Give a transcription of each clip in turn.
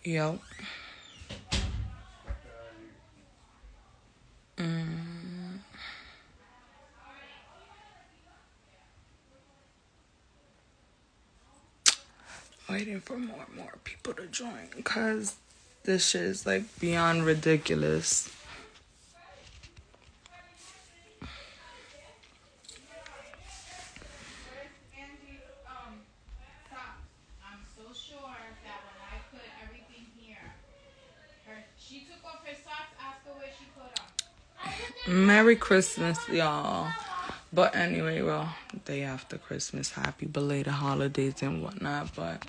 Yo. Waiting for more and more people to join because this shit is like beyond ridiculous. Merry Christmas, y'all. But anyway, well, day after Christmas, happy belated holidays and whatnot. But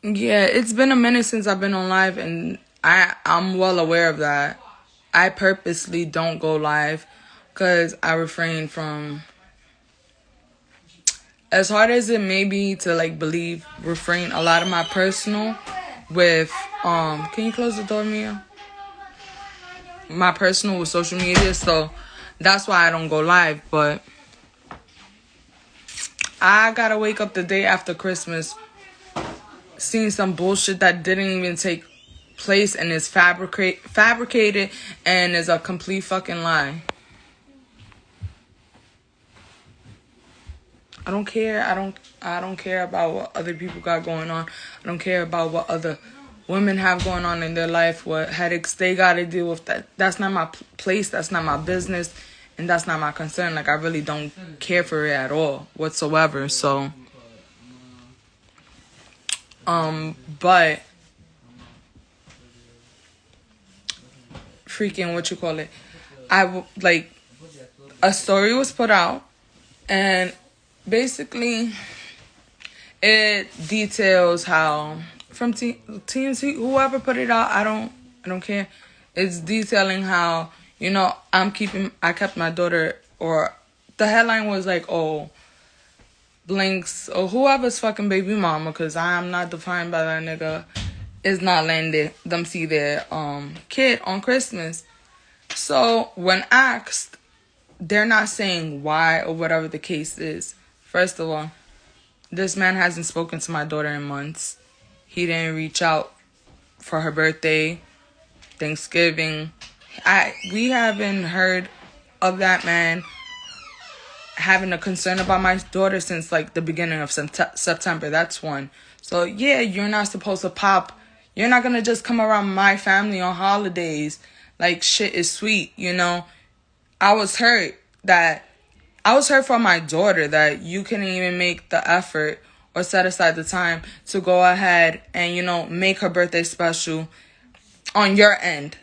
yeah, it's been a minute since I've been on live, and I'm well aware of that. I purposely don't go live because I refrain from, as hard as it may be to like believe, refrain a lot of my personal with can you close the door, Mia? My personal with social media, so that's why I don't go live. But I gotta wake up the day after Christmas seeing some bullshit that didn't even take place and is fabricated and is a complete fucking lie. I don't care. I don't care about what other people got going on. I don't care about what other women have going on in their life, what headaches they got to deal with. That's not my place. That's not my business. And that's not my concern. Like, I really don't care for it at all whatsoever. So, but freaking, what you call it? Like, a story was put out, and basically it details how from TNT, whoever put it out, I don't care. It's detailing how, I kept my daughter, or the headline was like, oh, Blinks, or whoever's fucking baby mama, because I am not defined by that nigga, is not letting them see their kid on Christmas. So when asked, they're not saying why or whatever the case is. First of all, this man hasn't spoken to my daughter in months. He didn't reach out for her birthday, Thanksgiving. We haven't heard of that man having a concern about my daughter since like the beginning of September. That's one. So yeah, you're not supposed to pop. You're not gonna just come around my family on holidays like shit is sweet, I was hurt for my daughter that you couldn't even make the effort or set aside the time to go ahead and, make her birthday special on your end.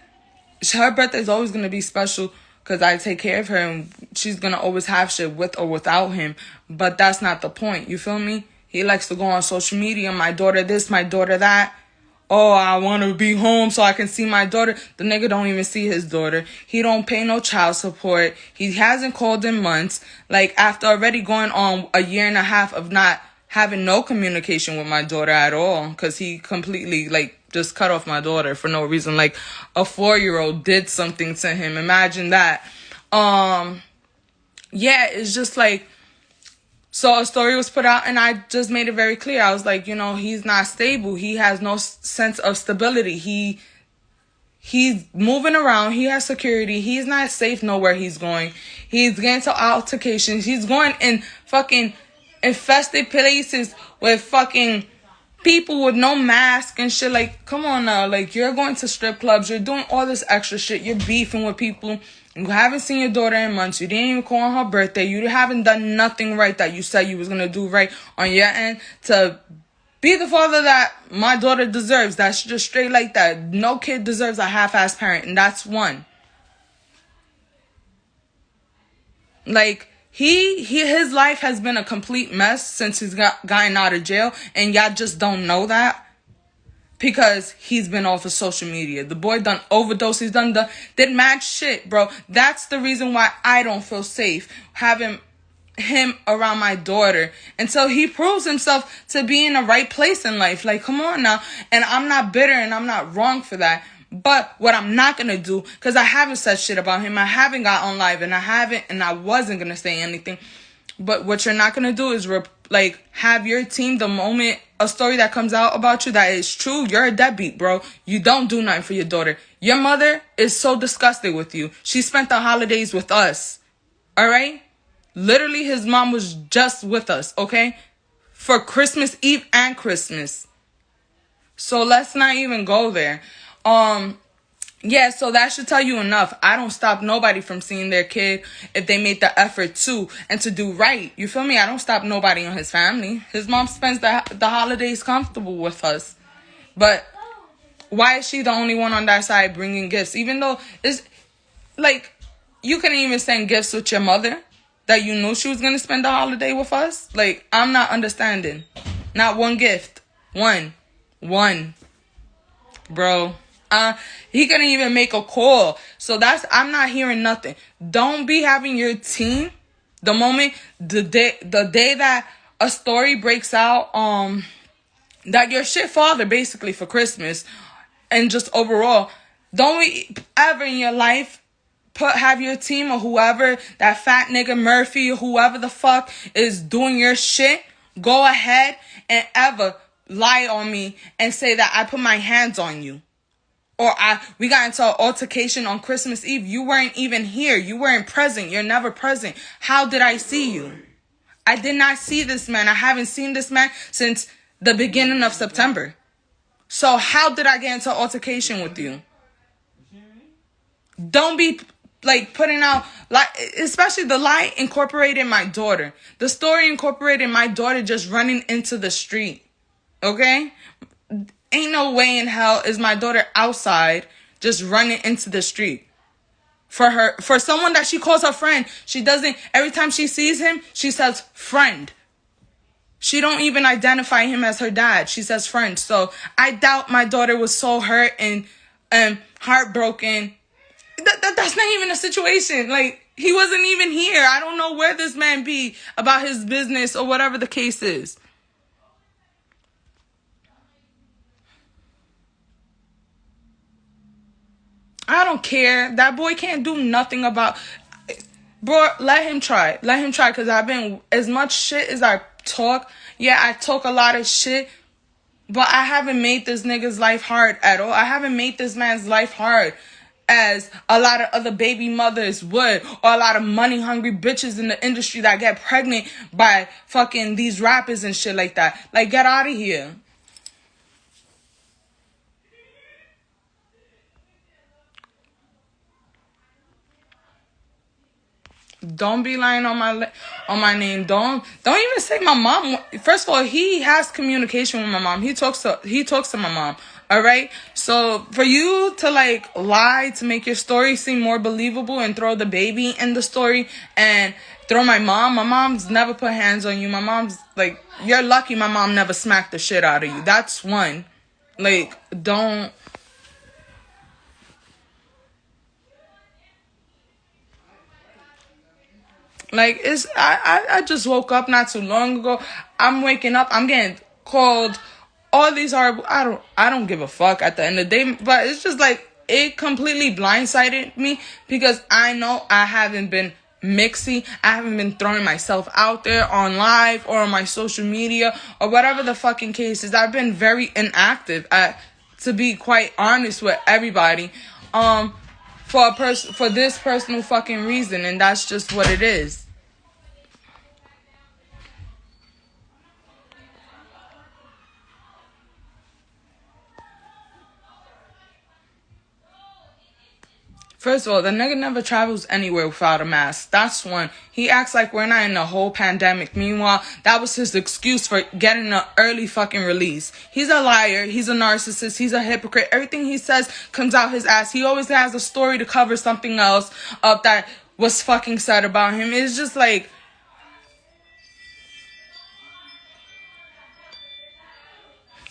Her birthday is always going to be special because I take care of her and she's going to always have shit with or without him. But that's not the point. You feel me? He likes to go on social media. My daughter this, my daughter that. Oh, I want to be home so I can see my daughter. The nigga don't even see his daughter. He don't pay no child support. He hasn't called in months. Like, after already going on a year and a half of not having no communication with my daughter at all. Because he completely, just cut off my daughter for no reason. Like, a 4-year-old did something to him. Imagine that. Yeah, it's just like... So a story was put out, and I just made it very clear. I was like, he's not stable. He has no sense of stability. He's moving around. He has security. He's not safe nowhere he's going. He's getting to altercations. He's going in fucking infested places with fucking people with no mask and shit. Like, come on now. Like, you're going to strip clubs. You're doing all this extra shit. You're beefing with people. You haven't seen your daughter in months. You didn't even call on her birthday. You haven't done nothing right that you said you was going to do right on your end to be the father that my daughter deserves. That's just straight like that. No kid deserves a half-ass parent, and that's one. Like, his life has been a complete mess since he's gotten out of jail, and y'all just don't know that. Because he's been off of social media. The boy done overdose. He's did mad shit, bro. That's the reason why I don't feel safe having him around my daughter until he proves himself to be in the right place in life. Like, come on now. And I'm not bitter and I'm not wrong for that. But what I'm not going to do, because I haven't said shit about him. I haven't got on live and I wasn't going to say anything. But what you're not going to do is like have your team the moment a story that comes out about you that is true, you're a deadbeat, bro. You don't do nothing for your daughter. Your mother is so disgusted with you. She spent the holidays with us. All right? Literally, his mom was just with us, okay? For Christmas Eve and Christmas. So let's not even go there. Yeah, so that should tell you enough. I don't stop nobody from seeing their kid if they made the effort to and to do right. You feel me? I don't stop nobody on his family. His mom spends the holidays comfortable with us. But why is she the only one on that side bringing gifts? Even though it's like you couldn't even send gifts with your mother that you knew she was going to spend the holiday with us. Like, I'm not understanding. Not one gift. One. Bro. He couldn't even make a call. So I'm not hearing nothing. Don't be having your team the day that a story breaks out, that your shit father basically for Christmas and just overall, don't ever in your life have your team or whoever, that fat nigga Murphy or whoever the fuck is doing your shit, go ahead and ever lie on me and say that I put my hands on you. Or we got into an altercation on Christmas Eve. You weren't even here. You weren't present. You're never present. How did I see you? I did not see this man. I haven't seen this man since the beginning of September. So how did I get into an altercation with you? Don't be like putting out, like, especially the lie incorporated my daughter. The story incorporated my daughter just running into the street. Okay? Ain't no way in hell is my daughter outside just running into the street. For someone that she calls her friend, she doesn't, every time she sees him, she says friend. She don't even identify him as her dad. She says friend. So I doubt my daughter was so hurt and heartbroken. That's not even a situation. Like, he wasn't even here. I don't know where this man be about his business or whatever the case is. I don't care. That boy can't do nothing about... Bro, let him try. Let him try, because I've been... As much shit as I talk... Yeah, I talk a lot of shit, but I haven't made this nigga's life hard at all. I haven't made this man's life hard as a lot of other baby mothers would, or a lot of money-hungry bitches in the industry that get pregnant by fucking these rappers and shit like that. Like, get out of here. Don't be lying on my name. Don't even say my mom. First of all, he has communication with my mom. He talks to my mom. All right. So for you to like lie to make your story seem more believable and throw the baby in the story and throw my mom's never put hands on you. My mom's like, you're lucky my mom never smacked the shit out of you. That's one. Like, don't. Like, I just woke up not too long ago. I'm waking up. I'm getting called all these horrible... I don't give a fuck at the end of the day. But it's just like, it completely blindsided me because I know I haven't been mixy. I haven't been throwing myself out there on live or on my social media or whatever the fucking case is. I've been very inactive, to be quite honest with everybody. For this personal fucking reason, and that's just what it is. First of all, the nigga never travels anywhere without a mask. That's one. He acts like we're not in a whole pandemic. Meanwhile, that was his excuse for getting an early fucking release. He's a liar. He's a narcissist. He's a hypocrite. Everything he says comes out his ass. He always has a story to cover something else up that was fucking said about him. It's just like...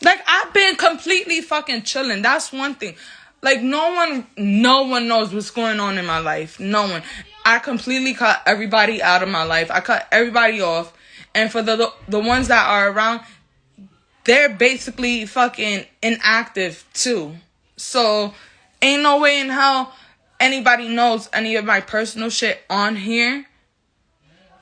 Like, I've been completely fucking chilling. That's one thing. Like, no one knows what's going on in my life. No one. I completely cut everybody out of my life. I cut everybody off. And for the ones that are around, they're basically fucking inactive too. So, ain't no way in hell anybody knows any of my personal shit on here.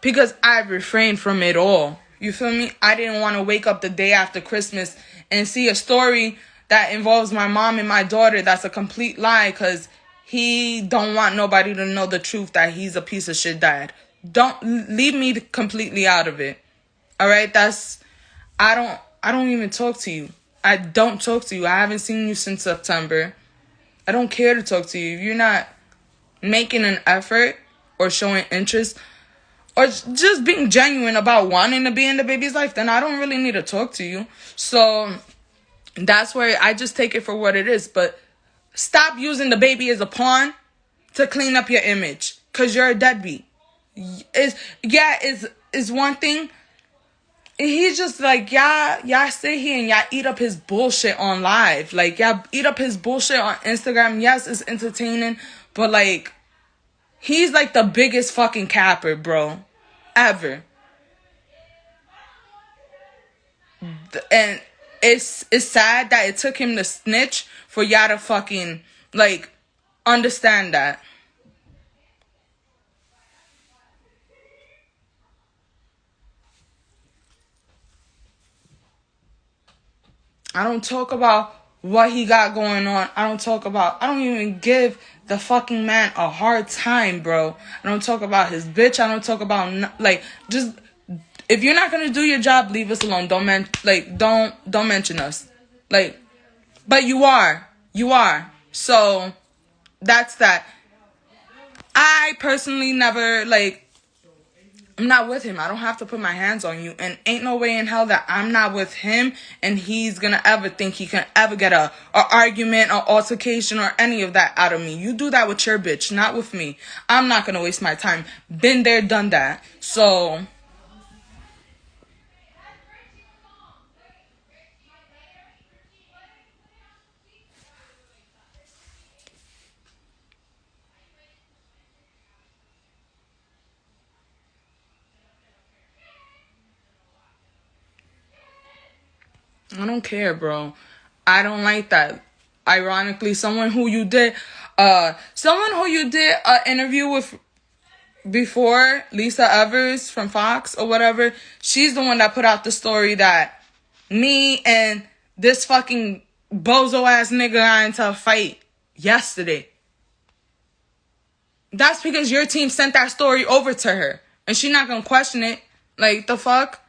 Because I refrained from it all. You feel me? I didn't want to wake up the day after Christmas and see a story that involves my mom and my daughter that's a complete lie because he don't want nobody to know the truth that he's a piece of shit dad. Don't leave me completely out of it. All right? I don't even talk to you. I don't talk to you. I haven't seen you since September. I don't care to talk to you. If you're not making an effort or showing interest or just being genuine about wanting to be in the baby's life, then I don't really need to talk to you. So that's where I just take it for what it is. But stop using the baby as a pawn to clean up your image because you're a deadbeat. Is one thing. He's just like, y'all sit here and y'all eat up his bullshit on live. Like, y'all eat up his bullshit on Instagram. Yes, it's entertaining, but like, he's like the biggest fucking capper, bro, ever. And it's sad that it took him to snitch for y'all to fucking, like, understand that. I don't talk about what he got going on. I don't even give the fucking man a hard time, bro. I don't talk about his bitch. I don't talk about, just, if you're not going to do your job, leave us alone. Don't mention us. Like, but you are. So, that's that. I personally never, I'm not with him. I don't have to put my hands on you. And ain't no way in hell that I'm not with him and he's gonna ever think he can ever get a argument or altercation or any of that out of me. You do that with your bitch, not with me. I'm not gonna waste my time. Been there, done that. So I don't care, bro. I don't like that. Ironically, someone who you did an interview with before, Lisa Evers from Fox or whatever, she's the one that put out the story that me and this fucking bozo ass nigga got into a fight yesterday. That's because your team sent that story over to her and she not gonna question it. Like, the fuck?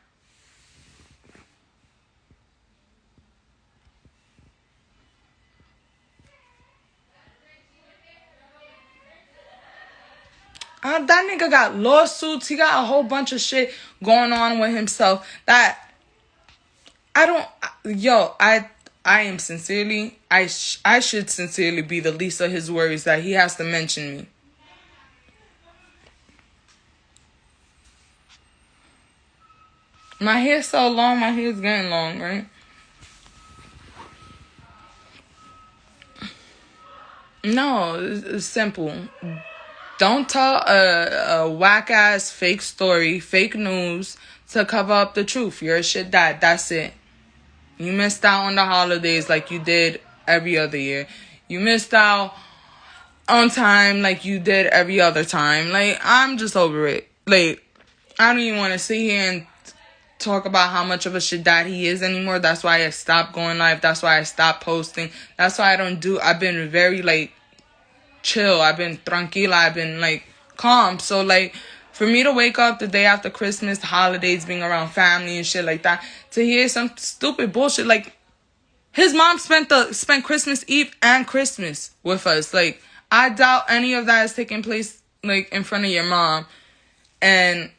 That nigga got lawsuits. He got a whole bunch of shit going on with himself that I am sincerely, I should sincerely be the least of his worries that he has to mention me. My hair's so long, my hair's getting long, right? No, it's simple. Don't tell a whack-ass fake story, fake news to cover up the truth. You're a shit dad. That's it. You missed out on the holidays like you did every other year. You missed out on time like you did every other time. Like, I'm just over it. Like, I don't even want to sit here and talk about how much of a shit dad he is anymore. That's why I stopped going live. That's why I stopped posting. That's why I've been very, chill. I've been tranquila. I've been calm. So for me to wake up the day after Christmas, the holidays, being around family and shit like that, to hear some stupid bullshit his mom spent Christmas Eve and Christmas with us. I doubt any of that is taking place in front of your mom and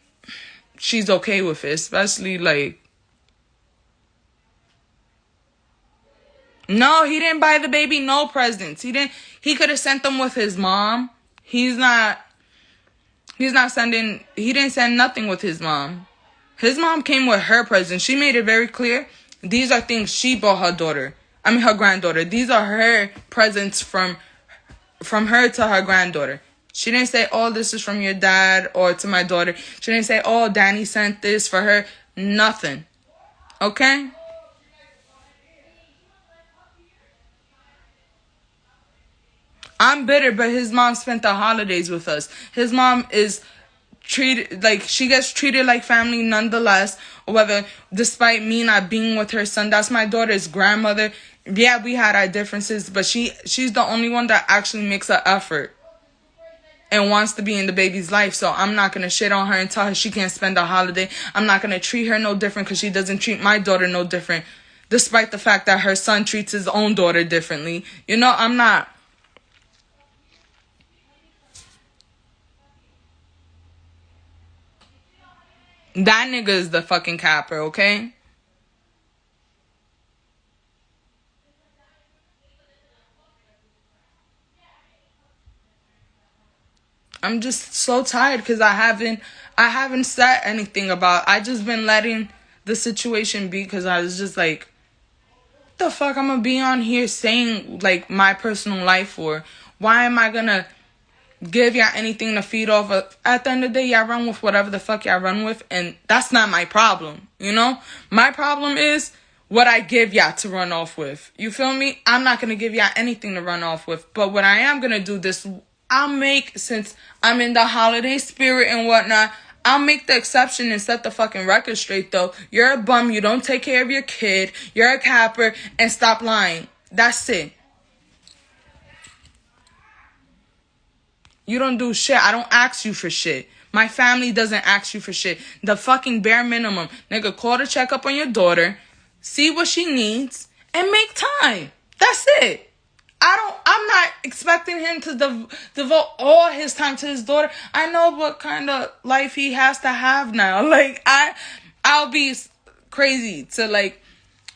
she's okay with it, especially no, he didn't buy the baby no presents. He could have sent them with his mom. He didn't send nothing with his mom. His mom came with her presents. She made it very clear. These are things she bought her granddaughter. These are her presents from her to her granddaughter. She didn't say, oh, this is from your dad or to my daughter. She didn't say, oh, Danny sent this for her. Nothing. Okay? I'm bitter, but his mom spent the holidays with us. His mom is treated like she gets treated like family nonetheless, or whether despite me not being with her son. That's my daughter's grandmother. Yeah, we had our differences, but she's the only one that actually makes an effort and wants to be in the baby's life. So I'm not going to shit on her and tell her she can't spend a holiday. I'm not going to treat her no different because she doesn't treat my daughter no different, despite the fact that her son treats his own daughter differently. You know, I'm not. That nigga is the fucking capper, okay? I'm just so tired because I haven't said anything about. I just been letting the situation be because I was just like, what the fuck I'm gonna be on here saying like my personal life for? Why am I gonna give y'all anything to feed off of? At the end of the day, y'all run with whatever the fuck y'all run with, and that's not my problem, you know? My problem is what I give y'all to run off with. You feel me? I'm not gonna give y'all anything to run off with, but what I am gonna do this, I'll make, since I'm in the holiday spirit and whatnot, I'll make the exception and set the fucking record straight though. You're a bum, you don't take care of your kid, you're a capper, and stop lying. That's it. You don't do shit. I don't ask you for shit. My family doesn't ask you for shit. The fucking bare minimum. Nigga, call to check up on your daughter, see what she needs, and make time. That's it. I'm not expecting him to devote all his time to his daughter. I know what kind of life he has to have now. Like, I'll be crazy to, like,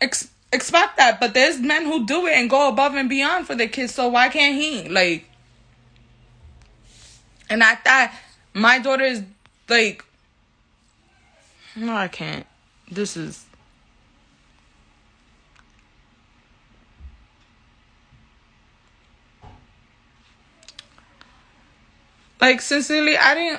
expect that. But there's men who do it and go above and beyond for their kids, so why can't he? Like, and at that, my daughter is, like, no, I can't. This is... Like, sincerely, I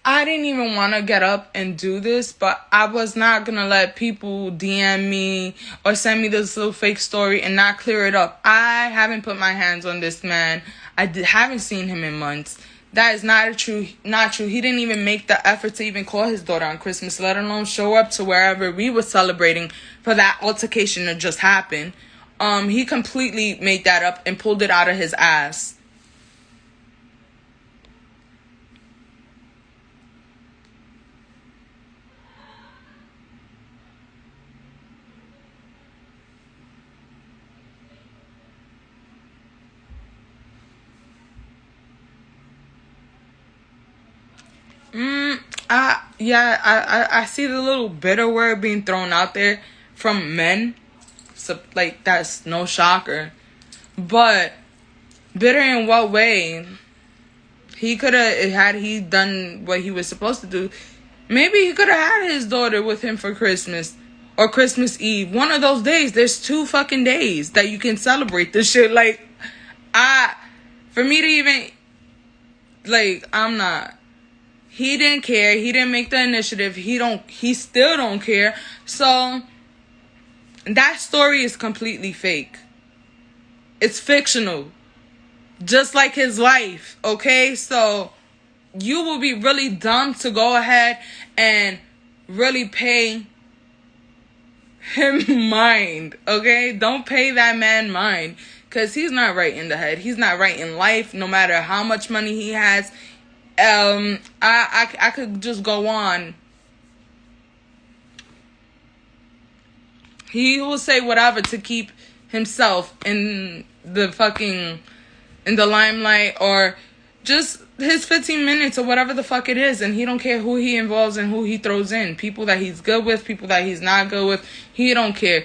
didn't even want to get up and do this, but I was not going to let people DM me or send me this little fake story and not clear it up. I haven't put my hands on this man. Haven't seen him in months. That is not true. He didn't even make the effort to even call his daughter on Christmas, let alone show up to wherever we were celebrating for that altercation that just happened. He completely made that up and pulled it out of his ass. I see the little bitter word being thrown out there from men. So, like, that's no shocker. But bitter in what way? He could have, had he done what he was supposed to do, maybe he could have had his daughter with him for Christmas or Christmas Eve. One of those days. There's 2 fucking days that you can celebrate this shit. Like, for me to even, like, I'm not. He didn't care. He didn't make the initiative. He still don't care. So that story is completely fake. It's fictional. Just like his life, okay? So you will be really dumb to go ahead and really pay him mind, okay? Don't pay that man mind, because he's not right in the head. He's not right in life, no matter how much money he has. I could just go on. He will say whatever to keep himself in the limelight, or just his 15 minutes or whatever the fuck it is, and he don't care who he involves and who he throws in. People that he's good with, people that he's not good with, he don't care.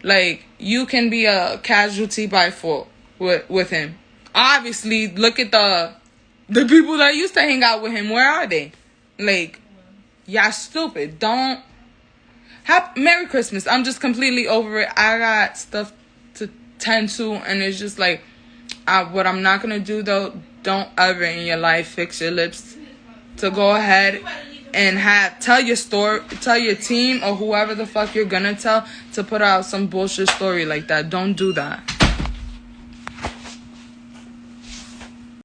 Like, you can be a casualty by fault with him. Obviously, look at the people that used to hang out with him. Where are they? Like, y'all stupid. Don't Merry Christmas. I'm just completely over it. I got stuff to tend to, and it's just like, what I'm not gonna do though, don't ever in your life fix your lips to go ahead and tell your team or whoever the fuck you're gonna tell to put out some bullshit story like that. Don't do that.